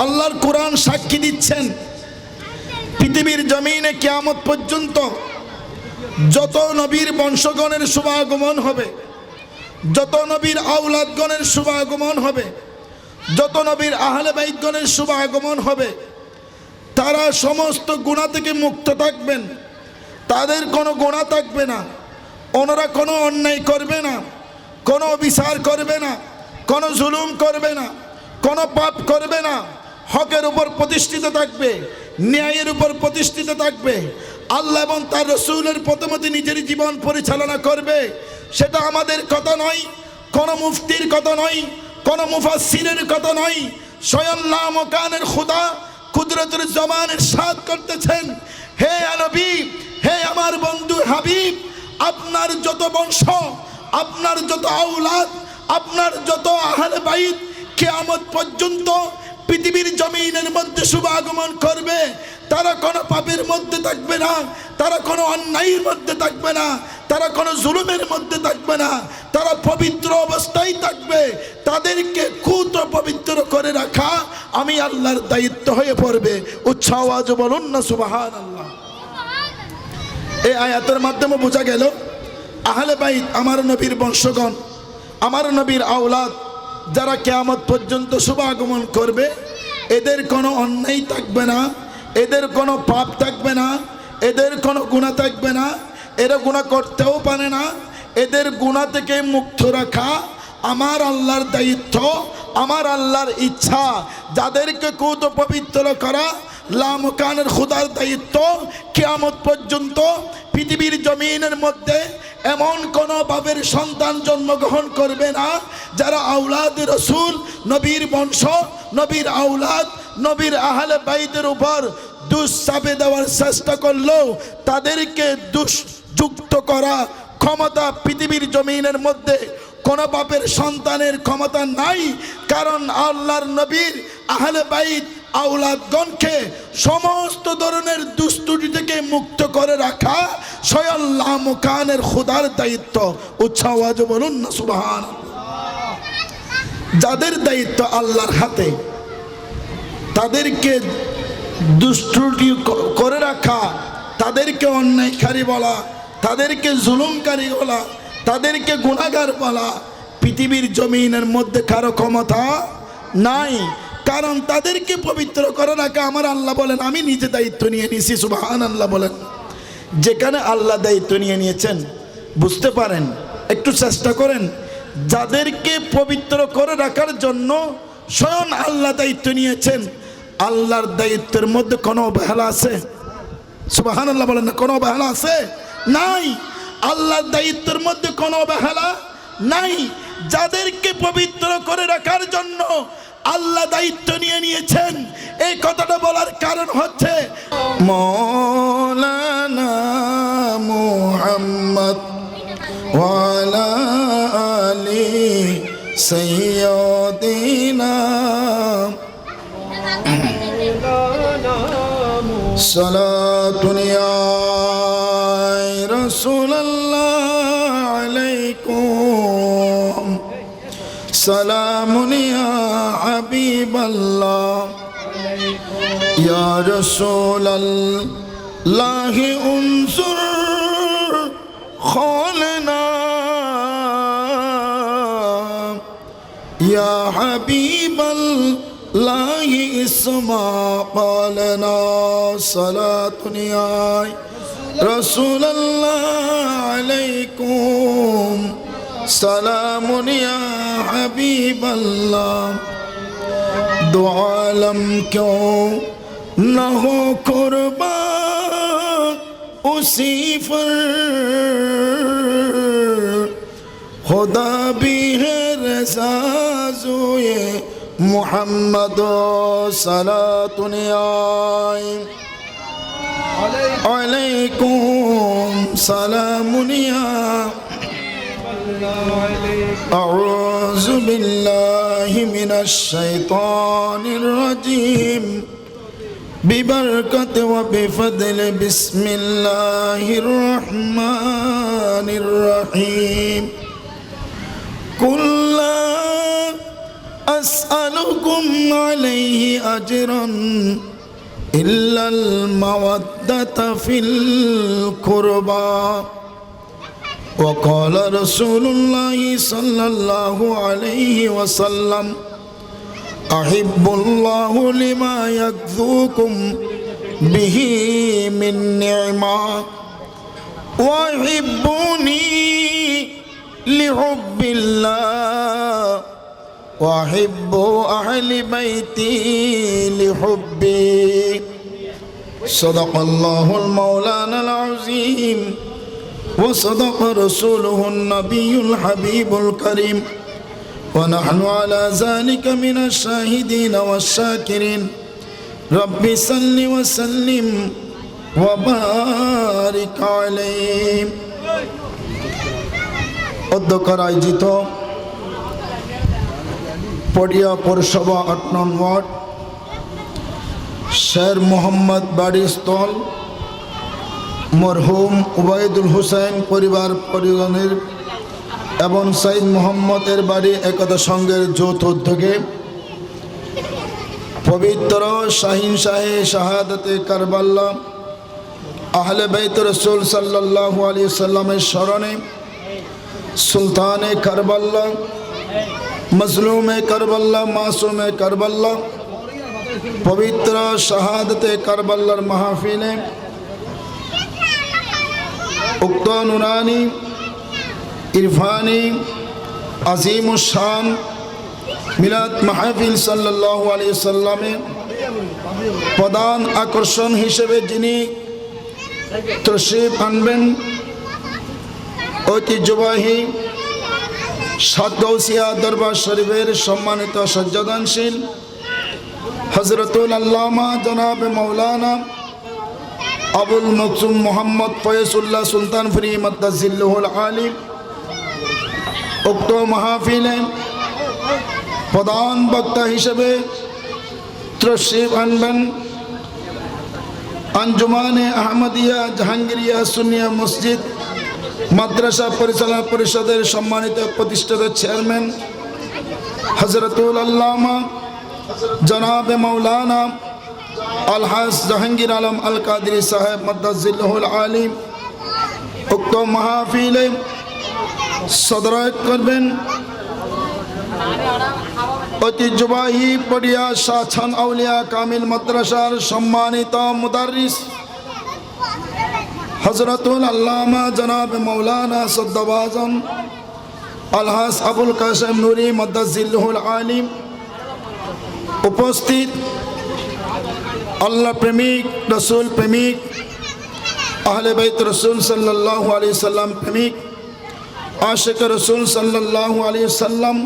আল্লাহর কোরআন সাক্ষী দিচ্ছেন পৃথিবীর জমিনে কিয়ামত পর্যন্ত যত নবীর বংশগণের শুভাগমন হবে, যত নবীর আওলাদগণের শুভাগমন হবে, যত নবীর আহলে বাইতগণের শুভাগমন হবে, তারা সমস্ত গুনাহ থেকে মুক্ত থাকবেন। তাদের কোনো গুনাহ থাকবে না, ওনারা কোনো অন্যায় করবে না, কোনো বিচার করবে না, কোনো জুলুম করবে না, কোনো পাপ করবে না। হকের উপর প্রতিষ্ঠিত থাকবে, ন্যায়ের উপর প্রতিষ্ঠিত থাকবে। আল্লাহ এবং তার রাসূলের পথমতে নিজের জীবন পরিচালনা করবে। সেটা আমাদের কথা নয়, কোনো মুফতির কথা নয়, কোনো মুফাসসিরের কথা নয়। স্বয়ং লামকানের খোদা কুদরতুল জামান ইরশাদ করতেছেন, হে নবী, হে আমার বন্ধু হাবিব, আপনার যত বংশ, আপনার যত আওলাদ, আপনার যত আহলে বাইত কিয়ামত পর্যন্ত পৃথিবীর জমিনের মধ্যে শুভ আগমন করবে। তারা কোনো পাপের মধ্যে থাকবে না, তারা কোনো অন্যায়ের মধ্যে থাকবে না, তারা কোনো জুলুমের মধ্যে থাকবে না, তারা পবিত্র অবস্থায় থাকবে। তাদেরকে কুত পবিত্র করে রাখা আমি আল্লাহর দায়িত্ব হয়ে পড়বে। উচ্চ আওয়াজে বলুন না সুবহানাল্লাহ। এই আয়াতের মাধ্যমে বোঝা গেল আহলে বাইত আমার নবীর বংশগণ, আমার নবীর আওলাদ যারা কিয়ামত পর্যন্ত শুভ আগমন করবে, এদের কোনো অন্যায় থাকবে না, এদের কোনো পাপ থাকবে না, এদের কোনো গুনাহ থাকবে না, এরা গুনাহ করতেও পারে না। এদের গুনাহ থেকে মুক্ত রাখা আমার আল্লাহর দায়িত্ব, আমার আল্লাহর ইচ্ছা। যাদেরকে কুত পবিত্র করা লামকানের খোদার দায়িত্ব। কিয়ামত পর্যন্ত পৃথিবীর জমিনের মধ্যে এমন কোনো বাবের সন্তান জন্মগ্রহণ করবে না যারা আওলাদ রাসূল, নবীর বংশ, নবীর আওলাদ, নবীর আহলে বাইতের উপর দোষ চাপে দেওয়ার চেষ্টা করলেও তাদেরকে দোষযুক্ত করা ক্ষমতা পৃথিবীর জমিনের মধ্যে কোনো বাপের সন্তানের ক্ষমতা নাই। কারণ আল্লাহর নবীর আহলে বাইত আওলাদগণকে সমস্ত ধরনের দুস্তুটি থেকে মুক্ত করে রাখা স্বয়ং লামকানের খোদার দায়িত্ব। উচ্চ আওয়াজে বলুন না সুবহানাল্লাহ। যাদের দায়িত্ব আল্লাহর হাতে, তাদেরকে দুষ্টুটি করে রাখা, তাদেরকে অন্যায়কারী বলা, তাদেরকে জুলুমকারী বলা, তাদেরকে গুনাহগার বলা পৃথিবীর জমিনের মধ্যে কারো ক্ষমতা নাই। কারণ তাদেরকে পবিত্র করে রাখা আমার আল্লাহ বলেন আমি নিজে দায়িত্ব নিয়ে নিয়েছি। সুবহানাল্লাহ বলেন। যেখানে আল্লাহ দায়িত্ব নিয়ে নিয়েছেন বুঝতে পারেন, একটু চেষ্টা করেন। যাদেরকে পবিত্র করে রাখার জন্য স্বয়ং আল্লাহ দায়িত্ব নিয়েছেন, আল্লাহর দায়িত্বের মধ্যে কোনো অবহেলা আছে? সুবহানাল্লাহ বলেন না। কোনো অবহেলা আছে? নাই। আল্লাহর দায়িত্বের মধ্যে কোনো অবহেলা নাই। যাদেরকে পবিত্র করে রাখার জন্য আল্লাহ দায়িত্ব নিয়ে নিয়েছেন, এই কথাটা বলার কারণ হচ্ছে মাওলানা মুহাম্মদ ওয়া আলা আলি সাইয়্যিদিনা সালাতুন ইয়া রাসূলুল্লাহ আলাইকুম সালামুন ইয়া হাবিবাল্লাহ ইয়া রাসূলাল্লাহ উনসুর খালনা ইয়া হাবিবাল্লাহ ইসমা কালনা সালাতুন ইয়া রাসূলুল্লাহ আলাইকুম সালামুন ইয়া হাবিবাল্লাহ। दो आलम क्यों न हो कुर्बान उसी पर, खुदा भी है रज़ा ज़ोए मुहम्मद सलातुन अलैकुम सलामुन या अऊज़ु बिल्लाहि मिनश शैतानिर रजीम बिबरकत व बिफदल बिस्मिल्लाहिर रहमानिर रहीम कुल्ला أسألكم عليه أجرا إلا المودة في القربى وقال رسول الله صلى الله عليه وسلم أحب الله لما يكذوكم به من نعمة وأحبوني لحب الله وأحب أهل بيتي لحبي صدق الله المولانا العظيم وصدق رسوله النبي الحبيب الكريم ونحن على ذلك من الشاهدين والشاكرين رب صل وسلم وبارك عليه অধ্যক্ষর আয়োজিত পটিয়া পৌরসভা ৮ নং ওয়ার্ড শের মোহাম্মদ বাড়িস্থল মরহুম উবাইদুল হুসাইন পরিবার পরিজনের এবং সাইদ মোহাম্মদের বাড়ি একতা সংঘের যৌথ উদ্যোগে পবিত্র শাহিন শাহে শাহাদাতে কারবাল্লা আহলে বাইত রাসূল সাল্লাল্লাহু আলাইহি সাল্লামের স্মরণে সুলতানে কারবাল্লা মজলুমে কারবাল্লা মাসুমে কারবাল্লা পবিত্র শাহাদাতে কারবাল্লার মাহফিলে উক্ত নুরানি ইরফানি আজিমুশ শান মিলাদ মাহফিল সাল্লাল্লাহু আলাইহি সাল্লামে প্রধান আকর্ষণ হিসেবে যিনি তশরিফ আনবেন ঐতিহ্যবাহী সাত গৌসিয়া দরবার শরীফের সম্মানিত সজ্জাদানশীল হযরতুল আল্লামা জনাব মাওলানা আবুল মকসুম মোহাম্মদ ফয়েজুল্লাহ সুলতানপুরি মাদ্দাজিল্লুহুল আলিম উক্ত মাহফিলে প্রধান বক্তা হিসেবে তশরিফ আনবেন আঞ্জুমানে আহমদিয়া জাহাঙ্গীরিয়া সুন্নিয়া মসজিদ মাদ্রাসা পরিচালনা পরিষদের সম্মানিত প্রতিষ্ঠাতা চেয়ারম্যান হযরতুল আল্লামা জনাবে মাওলানা আলহাজ জাহাঙ্গীর আলম আল কাদরি সাহেব মাদ্দাজিল্লুহুল আলিম উক্ত মাহফিলে সদরায়ত করবেন ঐতিহ্যবাহী পটিয়া শাহছান আউলিয়া কামিল মাদ্রাসার সম্মানিত মুদাররিস হযরতুল আল্লামা জনাব মাওলানা সদ্দাবাজন আলহাজ আবুল কাসেম নুরি মাদ্দাজিল্লুহুল আলিম উপস্থিত আল্লাহ প্রেমিক রসুল প্রেমিক আহলে বাইত রসুল সাল্লাল্লাহু আলাইহি সাল্লাম প্রেমিক আশিক রসুল সাল্লাল্লাহু আলাইহি সাল্লাম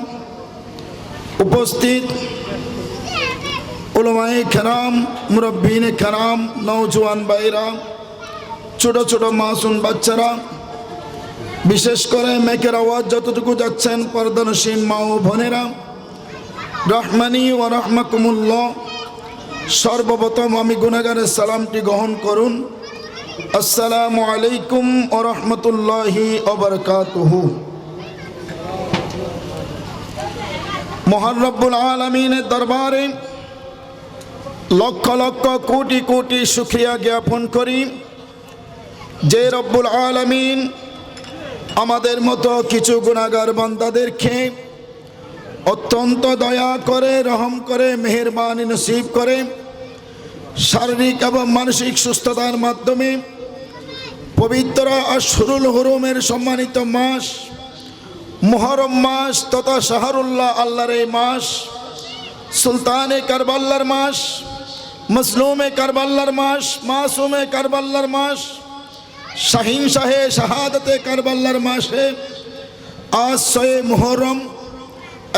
উপস্থিত উলামায়ে কেরাম মুরব্বিনে কেরাম নওজোয়ান ভাইরা ছোট ছোট মাসুম বাচ্চারা বিশেষ করে মেকের আওয়াজ যতটুকু যাচ্ছেন পর্দানসীন মা ও বোনেরা রহমানি ও রহমাকুমুল্লাহ সর্বপ্রথম আমি গুনাহগারের সালামটি গ্রহণ করুন আসসালামু আলাইকুম ওয়া রাহমাতুল্লাহি ওয়া বারাকাতুহু মহান রব্বুল আলামিনের দরবারে লক্ষ লক্ষ কোটি কোটি শুকরিয়া জ্ঞাপন করি যে রব্বুল আলামিন আমাদের মতো কিছু গুনাহগার বান্দাদেরকে অত্যন্ত দয়া করে রহম করে মেহেরবানি নসিব করে শারীরিক এবং মানসিক সুস্থতার মাধ্যমে পবিত্র আশহুরুল হুরুমের সম্মানিত মাস মুহররম মাস তথা শাহরুল্লাহ আল্লাহর এই মাস সুলতানে কারবাল্লার মাস মজলুমে কারবাল্লার মাস মাসুমে কারবাল্লার মাস শাহিন শাহে শাহাদাতে কারবাল্লার মাসে আজ 6 মুহররম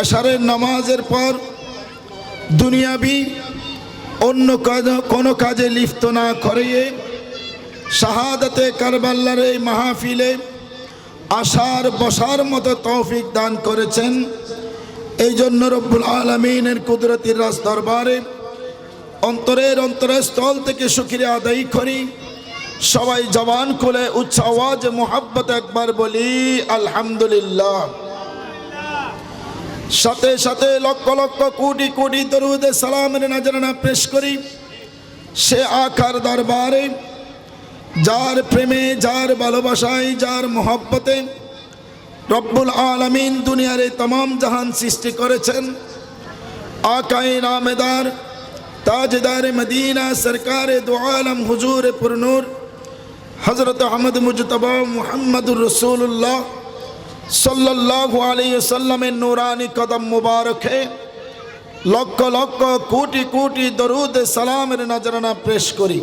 আশারের নামাজের পর দুনিয়াবি অন্য কোনো কাজে লিপ্ত না করিয়ে শাহাদাতে কারবাল্লার এই মাহফিলে আসার বসার মতো তৌফিক দান করেছেন এই জন্য রব্বুল আলামিনের কুদরতের রাজ দরবারে অন্তরের অন্তরস্থল থেকে শুকরিয়া আদায় করি সবাই জবান খুলে উচ্চ আওয়াজে মুহাব্বত একবার বলি আলহামদুলিল্লাহ সাথে সাথে লক্ষ লক্ষ কোটি কোটি দরুদ সালামের নজরানা পেশ করি সে আকার দরবারে যার প্রেমে, যার ভালোবাসায়, যার মোহব্বতে রব্বুল আলামিন দুনিয়ার तमाम জাহান সৃষ্টি করেছেন। আকায়ে নামেদার তাজদার মদিনা সরকারে দু আলম হুজুর পুরনূর হযরত আহমদ মুজতবা মুহাম্মদুর রাসূলুল্লাহ সাল্লাল্লাহু আলাইহি ওয়াসাল্লামের নূরানি কদম মুবারকে লক্ষ লক্ষ কোটি কোটি দরুদ সালামের নজরানা পেশ করি।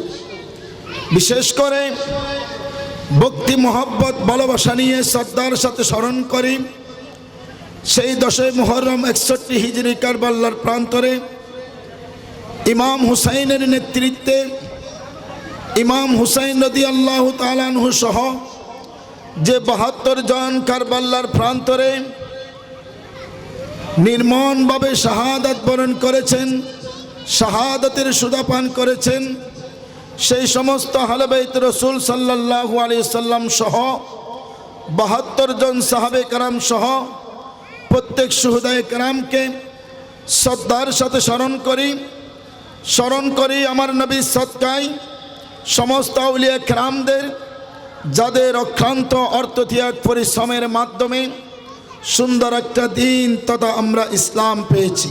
বিশেষ করে ভক্তি মোহব্বত ভালোবাসা নিয়ে শ্রদ্ধার সাথে স্মরণ করি সেই 10 মুহররম 61 হিজরি কারবালার প্রান্তরে ইমাম হুসাইনের নেতৃত্বে ইমাম হুসাইন রাদিয়াল্লাহু তাআলা আনহু সহ যে 72 জন কারবালার প্রান্তরে নির্মমভাবে শাহাদাত বরণ করেছেন, শাহাদাতের সুধা পান করেছেন, সেই সমস্ত আহলে বাইত রাসূল সাল্লাল্লাহু আলাইহি সাল্লাম সহ 72 জন সাহাবে کرام সহ প্রত্যেক শুহাদায়ে کرامকে শ্রদ্ধার সাথে স্মরণ করি আমার নবীর সদকায় সমস্ত আউলিয়া کرامদের যাদের অক্লান্ত অর্থত্যাগ পরিশ্রমের মাধ্যমে সুন্দর একটা দিন তথা আমরা ইসলাম পেয়েছি।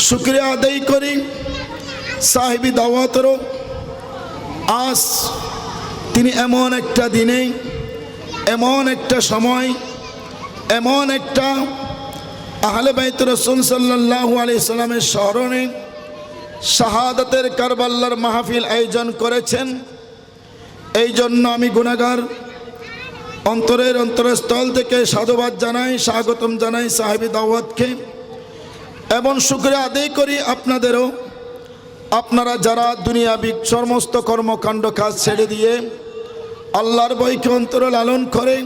শুকরিয়া আদায় করি সাহেবী দাওয়াতেরও। আজ তিনি এমন একটা দিনে, এমন একটা সময়, এমন একটা আহলে বাইত রাসূল সাল্লাল্লাহু আলাইহি সাল্লামের স্মরণে শাহাদাতের কারবালার মাহফিল আয়োজন করেছেন। এই জন্য আমি গুনাহগার অন্তরের অন্তরস্থল থেকে সাধুবাদ জানাই, স্বাগতম জানাই সাহেবী দাওয়াতকে এবং শুকরিয়া আদায় করি আপনাদেরও। আপনারা যারা দুনিয়াবিক সমস্ত কর্মকাণ্ড কাজ ছেড়ে দিয়ে আল্লাহর ভয়কে অন্তরে লালন করে,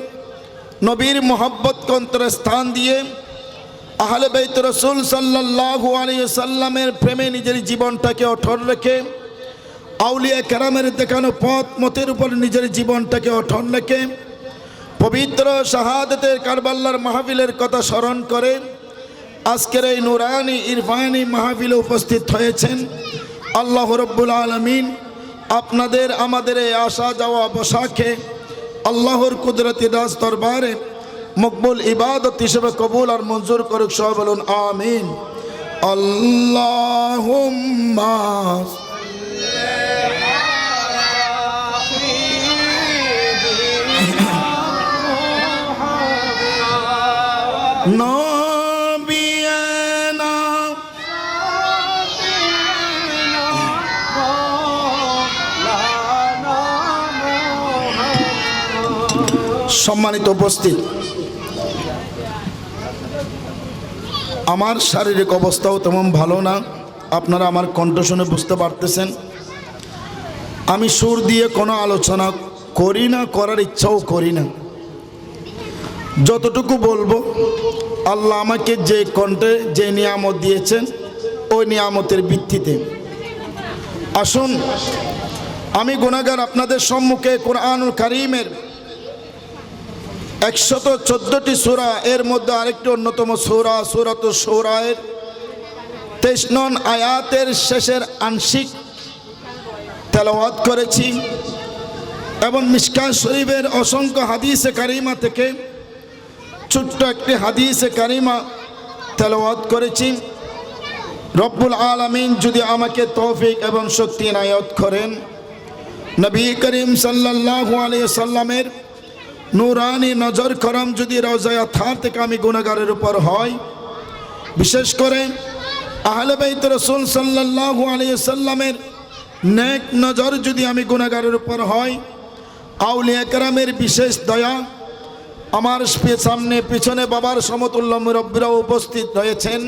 নবীর মোহাব্বতকে অন্তরে স্থান দিয়ে আহলে বাইত রাসূল সাল্লাল্লাহু আলাইহি সাল্লামের প্রেমে নিজের জীবনটাকে অটল রেখে আউলিয়া কেরামের দেখানো পথ মতের উপর নিজের জীবনটাকে অটল রেখে পবিত্র শাহাদাতের কারবালার মাহফিলের কথা স্মরণ করে আজকের এই নুরানি ইরফানি মাহফিলে উপস্থিত হয়েছেন। আল্লাহ রাব্বুল আলামিন আপনাদের আমাদের এই আসা যাওয়া বসাকে আল্লাহর কুদরতি রাজ দরবারে মকবুল ইবাদত হিসেবে কবুল আর মঞ্জুর করুক। সবাই বলুন আমিন। আল্লাহুম্মা নবিয়ানা সম্মানিত উপস্থিত, আমার শারীরিক অবস্থাও তেমন ভালো না, আপনারা আমার কণ্ঠ শুনে বুঝতে পারতেছেন। আমি সুর দিয়ে কোনো আলোচনা করি না, করার ইচ্ছাও করি না। যতটুকু বলবো আল্লাহ আমাকে যে কণ্ঠে যে নিয়ামত দিয়েছেন ওই নিয়ামতের ভিত্তিতে। আসুন আমি গুনাহগার আপনাদের সম্মুখে কোরআনুল কারীমের 114টি সূরা, এর মধ্যে আরেকটি অন্যতম সূরা সূরাতুশ শুরায়ের 23 নং আয়াতের শেষের আংশিক তেলাওয়াত করেছি এবং মিশকাত শরীফের অসংখ্য হাদিসে কারিমা থেকে ছোট্ট একটি হাদিসে কারিমা তেলাওয়াত করেছি। রব্বুল আলামিন যদি আমাকে তৌফিক এবং শক্তি ইনায়াত করেন, নবী করিম সাল্লাল্লাহু আলাইহি সাল্লামের নূরানি নজর করম যদি রওজায়ে আতহার থেকে আমি গুনাহগারের উপর হয়, বিশেষ করে আহলে বাইত রাসূল সাল্লাল্লাহু আলাইহি সাল্লামের নেক নজর যদি আমি গুনাহগারের উপর হয়, আউলিয়া কেরামের বিশেষ দয়া, আমার সামনে পিছনে বাবার সমতুল্য মুরব্বীরা উপস্থিত রয়েছেন,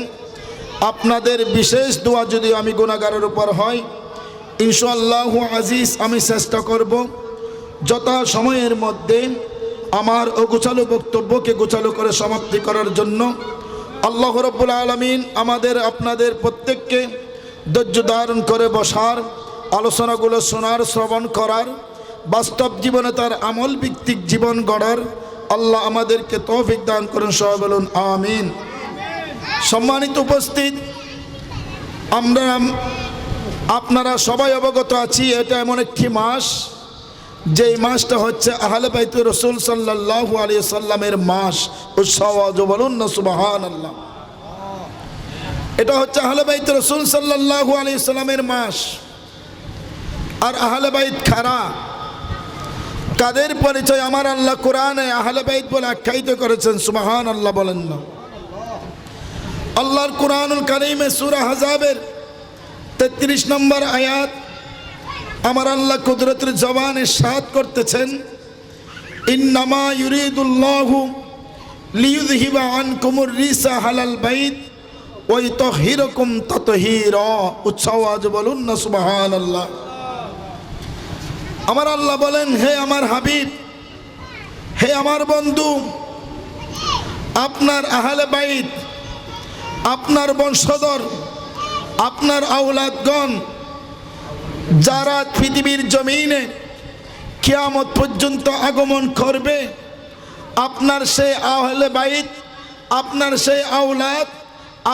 আপনাদের বিশেষ দোয়া যদি আমি গুনাহগারের উপর হয়, ইনশাআল্লাহু আজিজ আমি চেষ্টা করব যথা সময়ের মধ্যে আমার অগোছালো বক্তব্যকে গোছালো করে সমাপ্তি করার জন্য। আল্লাহ রাব্বুল আলামিন আমাদের আপনাদের প্রত্যেককে ধৈর্য ধারণ করে বসার, আলোচনাগুলো শোনার, শ্রবণ করার, বাস্তব জীবনে তার আমল ভিত্তিক জীবন গড়ার আল্লাহ আমাদেরকে তৌফিক দান করুন। সবাই বলুন আমিন। সম্মানিত উপস্থিত, আপনারা সবাই অবগত আছি এটা এমন একটি মাস যেই মাসটা হচ্ছে আহলে বাইত রাসূল সাল্লাল্লাহু আলাইহি সাল্লামের মাস। উৎসাহ বলুন না সুবহানাল্লাহ। এটা হচ্ছে আহলে বাইত রাসূল সাল্লাল্লাহু আলাইহি সাল্লামের মাস। আর আহলে বাইত কারা, কাদের পরিচয় আমার আল্লাহ কোরআনে আহলে বাইত বলে আখ্যায়িত করেছেন। সুবহানাল্লাহ বলেন না। আল্লাহর কোরআনুল কারীমে সূরা আহজাবের 33 নম্বর আয়াত আমার আল্লাহ কুদরতের জবানে ইরশাদ করতেছেন, ইন্নামা ইউরিদুল্লাহু লিইয়ুযহিবা আনকুমুর রিসা আহলাল বাইত ওয়া ইউতাহহিরাকুম তাতহীরা। উচ্চাওয়াজ বলুন না সুবহানাল্লাহ। আমার আল্লাহ বলেন, হে আমার হাবিব, হে আমার বন্ধু, আপনার আহলে বাইত, আপনার বংশধর, আপনার আওলাদগণ যারা পৃথিবীর জমিনে কিয়ামত পর্যন্ত আগমন করবে, আপনার সেই আহলে বাইত, আপনার সেই আওলাদ,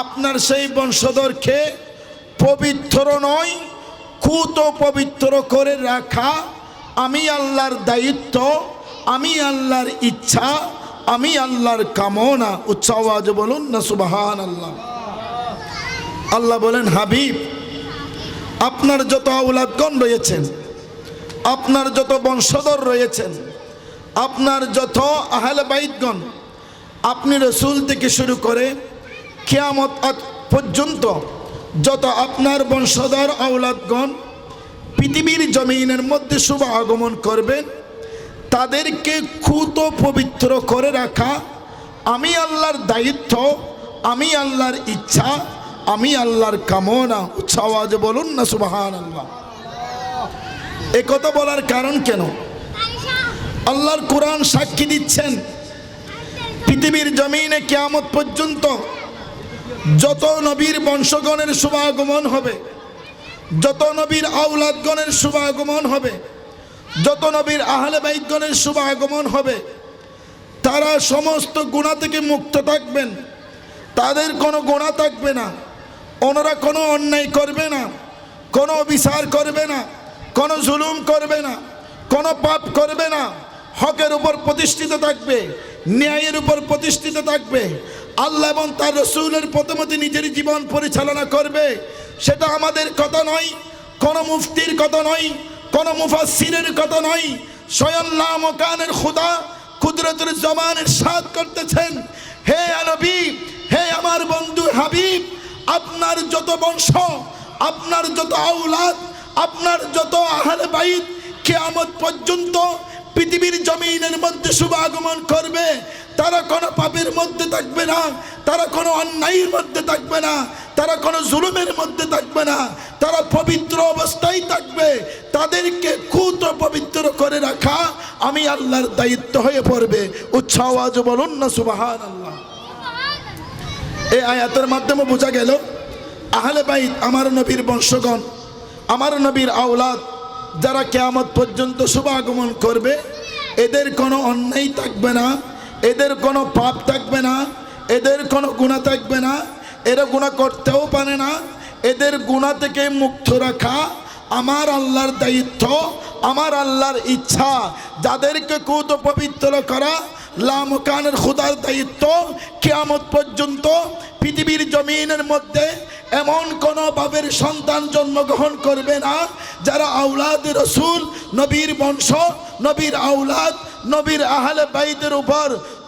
আপনার সেই বংশধরকে পবিত্র নয় কুত পবিত্র করে রাখা আমি আল্লাহর দায়িত্ব, আমি আল্লাহর ইচ্ছা, আমি আল্লাহর কামনা। উচ্চ আওয়াজে বলুন না সুবহানাল্লাহ। আল্লাহ বলেন, হাবিব, আপনার যত আওলাদগণ রয়েছেন, আপনার যত বংশধর রয়েছেন, আপনার যত আহলে বাইতগণ, আপনি রাসূল থেকে শুরু করে কিয়ামত পর্যন্ত যত আপনার বংশধর আওলাদগণ পৃথিবীর জমিনের মধ্যে শুভ আগমন করবেন, তাদেরকে কুত পবিত্র করে রাখা আমি আল্লাহর দায়িত্ব, আমি আল্লাহর ইচ্ছা, আমি আল্লাহর কামনা। উচ্চ আওয়াজে বলুন না সুবহানাল্লাহ। এই কথা বলার কারণ কেন? আল্লাহর কোরআন সাক্ষী দিচ্ছেন, পৃথিবীর জমিনে কিয়ামত পর্যন্ত যত নবীর বংশগণের শুভাগমন হবে, যত নবীর আওলাদগণের শুভাগমন হবে, যত নবীর আহলে বাইতগণের শুভাগমন হবে, তারা সমস্ত গুনাহ থেকে মুক্ত থাকবেন। তাদের কোনো গুনাহ থাকবে না, ওনারা কোনো অন্যায় করবে না, কোনো বিচার করবে না, কোনো জুলুম করবে না, কোনো পাপ করবে না, হকের উপর প্রতিষ্ঠিত থাকবে, ন্যায়ের উপর প্রতিষ্ঠিত থাকবে। আল্লাহ এবং তার রাসূলের পথমতে নিজের জীবন পরিচালনা করবে। সেটা আমাদের কথা নয়, কোনো মুফতির কথা নয়, কোনো মুফাসসিরের কথা নয়, স্বয়ং লামকানের খোদা কুদরতের জবানে ইরশাদ করতেছেন, হে নবী, হে আমার বন্ধু হাবিব, আপনার যত বংশ, আপনার যত আওলাদ, আপনার যত আহলে বাইত কিয়ামত পর্যন্ত পৃথিবীর জমিনের মধ্যে শুভ আগমন করবে, তারা কোনো পাপের মধ্যে থাকবে না, তারা কোনো অন্যায়ের মধ্যে থাকবে না, তারা কোনো জুলুমের মধ্যে থাকবে না, তারা পবিত্র অবস্থায় থাকবে। তাদেরকে কুত পবিত্র করে রাখা আমি আল্লাহর দায়িত্ব হয়ে পড়বে। উচ্চ আওয়াজে বলুন না সুবহানাল্লাহ। এই আয়াতের মাধ্যমে বোঝা গেল আহলে বাইত আমার নবীর বংশগণ, আমার নবীর আওলাদ যারা কিয়ামত পর্যন্ত শুভ আগমন করবে, এদের কোনো অন্যায় থাকবে না, এদের কোনো পাপ থাকবে না, এদের কোনো গুনাহ থাকবে না, এরা গুনাহ করতেও পারে না। এদের গুনাহ থেকে মুক্ত রাখা আমার আল্লাহর দায়িত্ব, আমার আল্লাহর ইচ্ছা। যাদেরকে কুত পবিত্র করা লামকানের খোদার দায়িত্ব। কিয়ামত পর্যন্ত পৃথিবীর জমিনের মধ্যে এমন কোনো বাবের সন্তান জন্মগ্রহণ করবে না যারা আওলাদ রাসূল, নবীর বংশ, নবীর আওলাদ, নবীর আহলে বাইতের উপর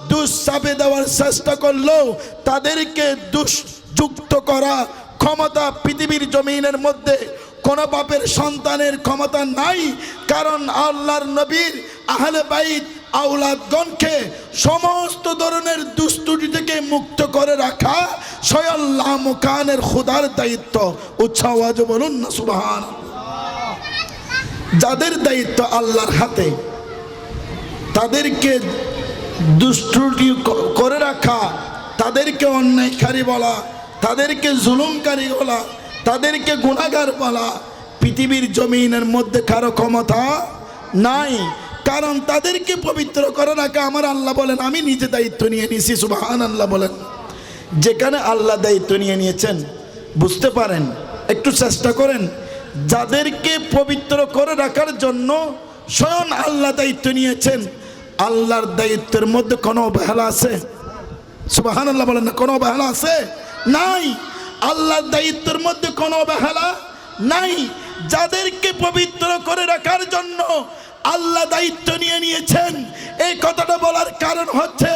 দুষ চাপে দেওয়ার চেষ্টা করলেও তাদেরকে দুষযুক্ত করা ক্ষমতা পৃথিবীর জমিনের মধ্যে কোনো বাপের সন্তানের ক্ষমতা নাই। কারণ আল্লাহর নবীর আহলে বাইত আওলাদগণকে সমস্ত ধরনের দুষ্ত্রুটি থেকে মুক্ত করে রাখা স্বয়ং লামকানের খোদার দায়িত্ব। উচ্চ আওয়াজে বলুন না সুবহানাল্লাহ। যাদের দায়িত্ব আল্লাহর হাতে, তাদেরকে দুষ্ত্রুটি করে রাখা, তাদেরকে অন্যায়কারী বলা, তাদেরকে জুলুমকারী বলা, তাদেরকে গুনাহগার বলা পৃথিবীর জমিনের মধ্যে কারো ক্ষমতা নাই। কারণ তাদেরকে পবিত্র করে রাখা আমার আল্লাহ বলেন আমি নিজে দায়িত্ব নিয়ে নিছি। সুবহানাল্লাহ বলেন। যেখানে আল্লাহ দায়িত্ব নিয়ে নিয়েছেন, বুঝতে পারেন, একটু চেষ্টা করেন, যাদেরকে পবিত্র করে রাখার জন্য স্বয়ং আল্লাহ দায়িত্ব নিয়েছেন, আল্লাহর দায়িত্বের মধ্যে কোনো অবহেলা আছে? সুবহানাল্লাহ বলেন না, কোনো অবহেলা আছে? নাই। আল্লাহর দায়িত্বের মধ্যে কোনো অবহেলা নাই। যাদেরকে পবিত্র করে রাখার জন্য আল্লাহ দায়িত্ব নিয়ে নিয়েছেন, এই কথাটা বলার কারণ হচ্ছে